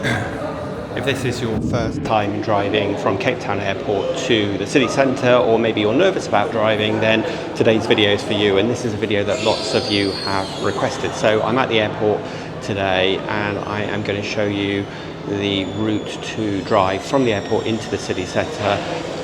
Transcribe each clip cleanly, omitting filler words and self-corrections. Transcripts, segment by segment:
If this is your first time driving from Cape Town Airport to the city centre, or maybe you're nervous about driving, then today's video is for you, and this is a video that lots of you have requested. So I'm at the airport today and I am going to show you the route to drive from the airport into the city centre,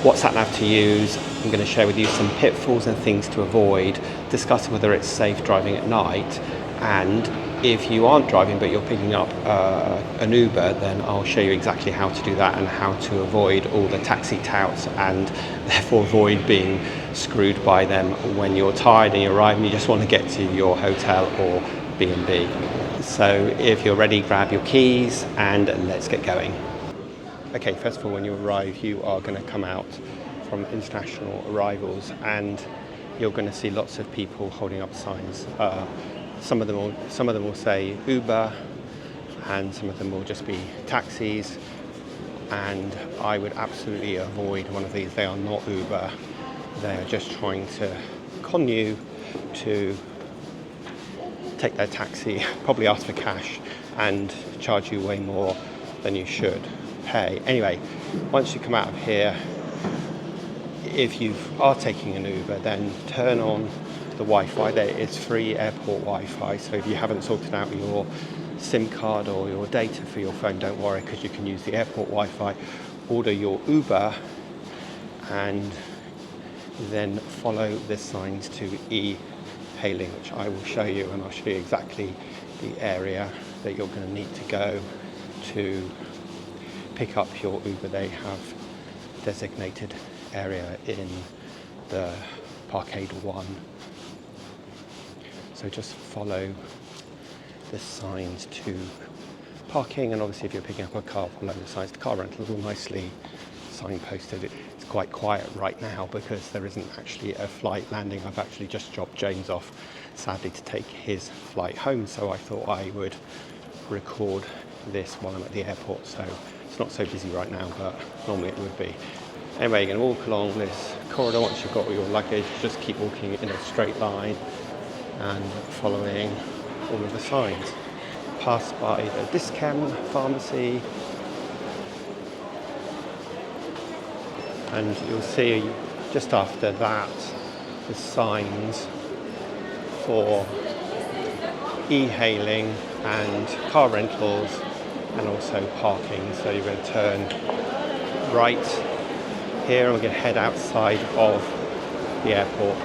what sat-nav to use. I'm going to share with you some pitfalls and things to avoid, discuss whether it's safe driving at night, and if you aren't driving but you're picking up an Uber, then I'll show you exactly how to do that and how to avoid all the taxi touts and therefore avoid being screwed by them when you're tired and you arrive and you just want to get to your hotel or B&B. So if you're ready, grab your keys and let's get going. Okay, first of all, when you arrive, you are going to come out from international arrivals and you're going to see lots of people holding up signs. Some of them will say Uber, and some of them will just be taxis. And I would absolutely avoid one of these. They are not Uber. They are just trying to con you to take their taxi, probably ask for cash, and charge you way more than you should pay. Anyway, once you come out of here, if you are taking an Uber, then turn on the Wi-Fi. There is free airport Wi-Fi, so if you haven't sorted out your SIM card or your data for your phone, don't worry, because you can use the airport Wi-Fi. Order your Uber and then follow the signs to e-hailing, which I will show you, and I'll show you exactly the area that you're going to need to go to pick up your Uber. They have designated area in the Parkade 1. So just follow the signs to parking, and obviously if you're picking up a car, follow the signs to car rentals, all nicely signposted. It's quite quiet right now because there isn't actually a flight landing. I've actually just dropped James off, sadly, to take his flight home, so I thought I would record this while I'm at the airport. So it's not so busy right now, but normally it would be. Anyway, you're going to walk along this corridor. Once you've got all your luggage, just keep walking in a straight line and following all of the signs. Pass by the Discount pharmacy and you'll see just after that the signs for e-hailing and car rentals and also parking. So you're going to turn right here and we're going to head outside of the airport.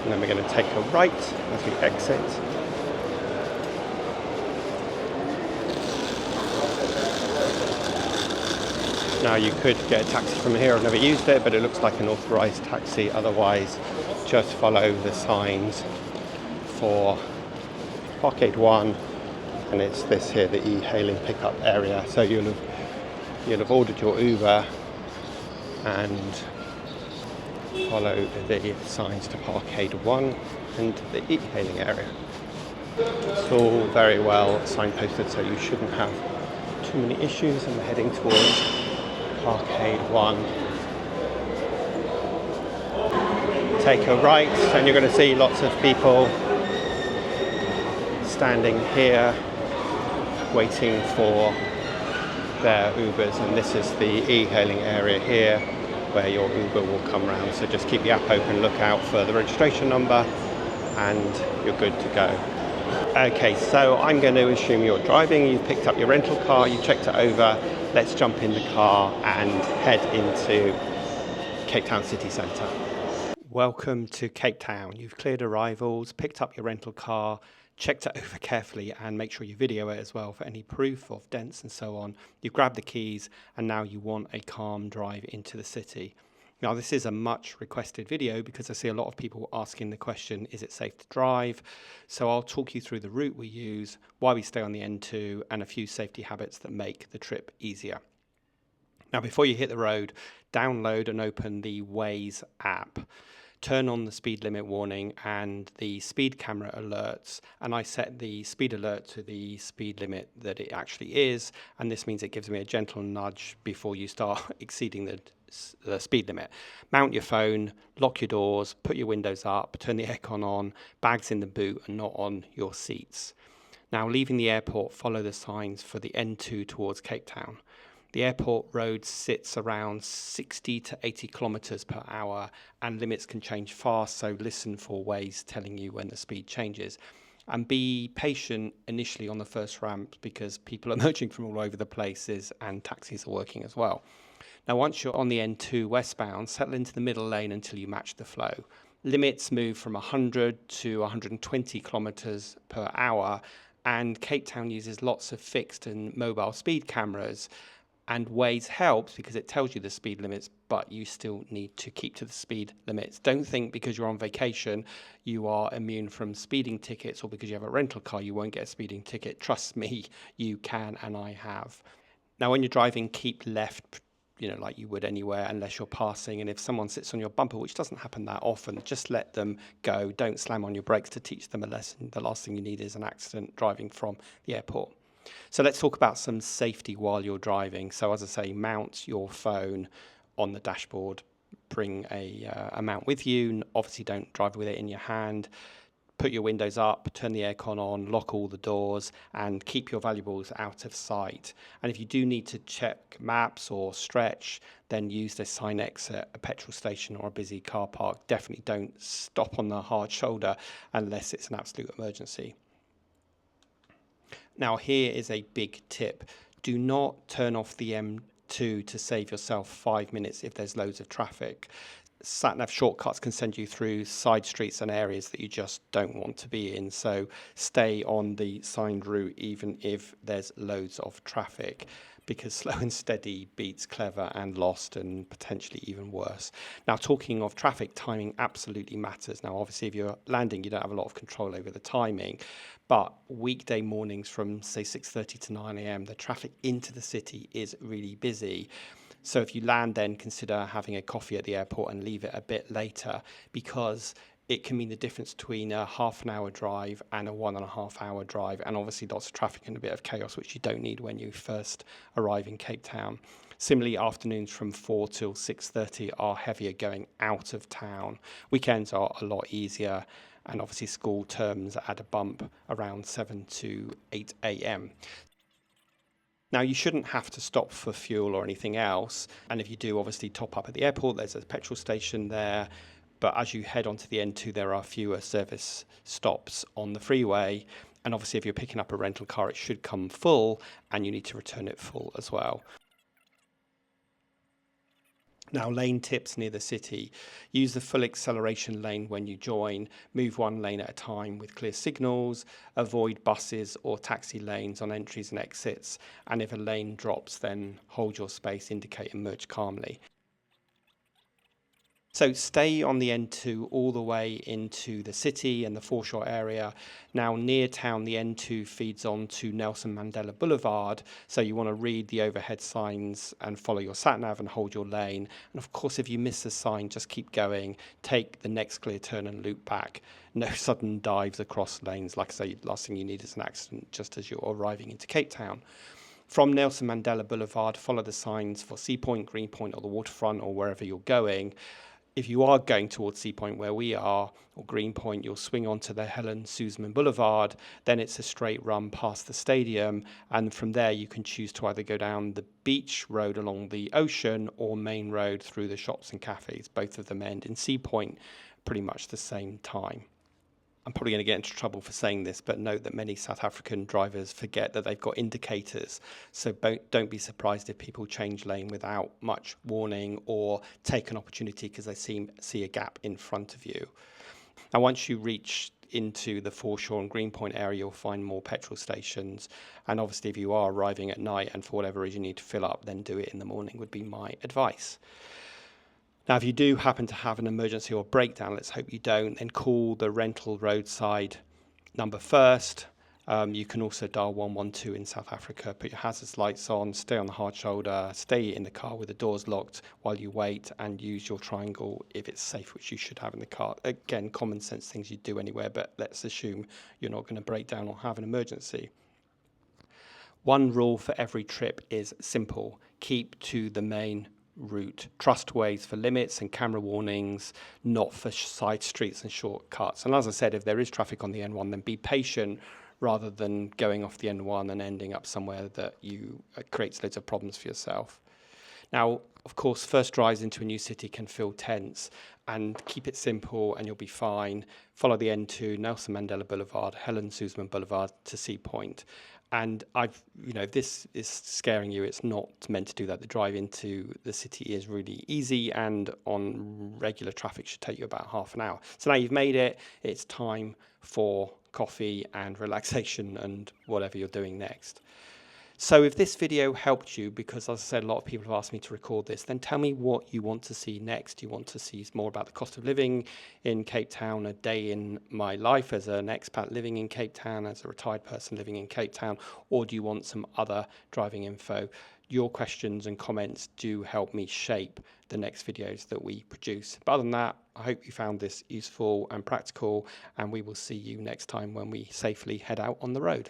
And then we're going to take a right as we exit. Now you could get a taxi from here. I've never used it, but it looks like an authorised taxi. Otherwise, just follow the signs for Parkade 1, and it's this here, the e-hailing pickup area. So you'll have ordered your Uber and follow the signs to Parkade 1 and the e-hailing area. It's all very well signposted, so you shouldn't have too many issues. And we're heading towards Parkade 1. Take a right and you're going to see lots of people standing here waiting for their Ubers, and this is the e-hailing area here where your Uber will come round. So just keep the app open, look out for the registration number and you're good to go. Okay, so I'm going to assume you're driving, you've picked up your rental car, you checked it over. Let's jump in the car and head into Cape Town city centre. Welcome to Cape Town. You've cleared arrivals, picked up your rental car, checked it over carefully, and make sure you video it as well for any proof of dents and so on. You've grabbed the keys and now you want a calm drive into the city. Now this is a much requested video because I see a lot of people asking the question, is it safe to drive? So I'll talk you through the route we use, why we stay on the N2, and a few safety habits that make the trip easier. Now before you hit the road, download and open the Waze app. Turn on the speed limit warning and the speed camera alerts, and I set the speed alert to the speed limit that it actually is, and this means it gives me a gentle nudge before you start exceeding the speed limit. Mount your phone, lock your doors, put your windows up, turn the aircon on, bags in the boot and not on your seats. Now, leaving the airport, follow the signs for the N2 towards Cape Town. The airport road sits around 60 to 80 kilometers per hour and limits can change fast, so listen for Waze telling you when the speed changes. And be patient initially on the first ramp because people are emerging from all over the places and taxis are working as well. Now, once you're on the N2 westbound, settle into the middle lane until you match the flow. Limits move from 100 to 120 kilometers per hour, and Cape Town uses lots of fixed and mobile speed cameras. And Waze helps because it tells you the speed limits, but you still need to keep to the speed limits. Don't think because you're on vacation you are immune from speeding tickets, or because you have a rental car you won't get a speeding ticket. Trust me, you can, and I have. Now, when you're driving, keep left, like you would anywhere, unless you're passing. And if someone sits on your bumper, which doesn't happen that often, just let them go. Don't slam on your brakes to teach them a lesson. The last thing you need is an accident driving from the airport. So let's talk about some safety while you're driving. So as I say, mount your phone on the dashboard, bring a mount with you. Obviously don't drive with it in your hand. Put your windows up, turn the aircon on, lock all the doors, and keep your valuables out of sight. And if you do need to check maps or stretch, then use the sign exit at a petrol station or a busy car park. Definitely don't stop on the hard shoulder unless it's an absolute emergency. Now, here is a big tip. Do not turn off the M2 to save yourself 5 minutes if there's loads of traffic. Sat-nav shortcuts can send you through side streets and areas that you just don't want to be in. So stay on the signed route even if there's loads of traffic, because slow and steady beats clever and lost, and potentially even worse. Now, talking of traffic, timing absolutely matters. Now, obviously, if you're landing, you don't have a lot of control over the timing, but weekday mornings from, say, 6:30 to 9 a.m., the traffic into the city is really busy. So if you land, then consider having a coffee at the airport and leave it a bit later, because it can mean the difference between a half an hour drive and a 1.5 hour drive, and obviously lots of traffic and a bit of chaos, which you don't need when you first arrive in Cape Town. Similarly, afternoons from 4 till 6:30 are heavier going out of town. Weekends are a lot easier, and obviously school terms add a bump around 7 to 8 a.m. Now, you shouldn't have to stop for fuel or anything else, and if you do, obviously top up at the airport. There's a petrol station there, but as you head onto the N2, there are fewer service stops on the freeway, and obviously if you're picking up a rental car, it should come full, and you need to return it full as well. Now, lane tips near the city. Use the full acceleration lane when you join. Move one lane at a time with clear signals. Avoid buses or taxi lanes on entries and exits. And if a lane drops, then hold your space, indicate and merge calmly. So stay on the N2 all the way into the city and the Foreshore area. Now, near town, the N2 feeds on to Nelson Mandela Boulevard. So you want to read the overhead signs and follow your sat-nav and hold your lane. And of course, if you miss the sign, just keep going. Take the next clear turn and loop back. No sudden dives across lanes. Like I say, last thing you need is an accident just as you're arriving into Cape Town. From Nelson Mandela Boulevard, follow the signs for Sea Point, Green Point, or the waterfront, or wherever you're going. If you are going towards Sea Point, where we are, or Green Point, you'll swing onto the Helen Suzman Boulevard. Then it's a straight run past the stadium. And from there, you can choose to either go down the beach road along the ocean or main road through the shops and cafes. Both of them end in Sea Point pretty much the same time. I'm probably going to get into trouble for saying this, but note that many South African drivers forget that they've got indicators. So don't be surprised if people change lane without much warning or take an opportunity because they see a gap in front of you. Now, once you reach into the Foreshore and Green Point area, you'll find more petrol stations. And obviously, if you are arriving at night and for whatever reason you need to fill up, then do it in the morning would be my advice. Now, if you do happen to have an emergency or breakdown, let's hope you don't, then call the rental roadside number first. You can also dial 112 in South Africa. Put your hazards lights on, stay on the hard shoulder, stay in the car with the doors locked while you wait, and use your triangle if it's safe, which you should have in the car. Again, common sense things you do anywhere, but let's assume you're not going to break down or have an emergency. One rule for every trip is simple: keep to the main route. Trust Waze for limits and camera warnings, not for side streets and shortcuts. And as I said, if there is traffic on the N1, then be patient, rather than going off the N1 and ending up somewhere that you creates loads of problems for yourself. Now, of course, first drives into a new city can feel tense, and keep it simple and you'll be fine. Follow the N2, Nelson Mandela Boulevard, Helen Suzman Boulevard to Sea Point. And if this is scaring you, it's not meant to do that. The drive into the city is really easy, and on regular traffic should take you about half an hour. So now you've made it, it's time for coffee and relaxation and whatever you're doing next. So if this video helped you, because as I said, a lot of people have asked me to record this, then tell me what you want to see next. Do you want to see more about the cost of living in Cape Town, a day in my life as an expat living in Cape Town, as a retired person living in Cape Town, or do you want some other driving info? Your questions and comments do help me shape the next videos that we produce. But other than that, I hope you found this useful and practical, and we will see you next time when we safely head out on the road.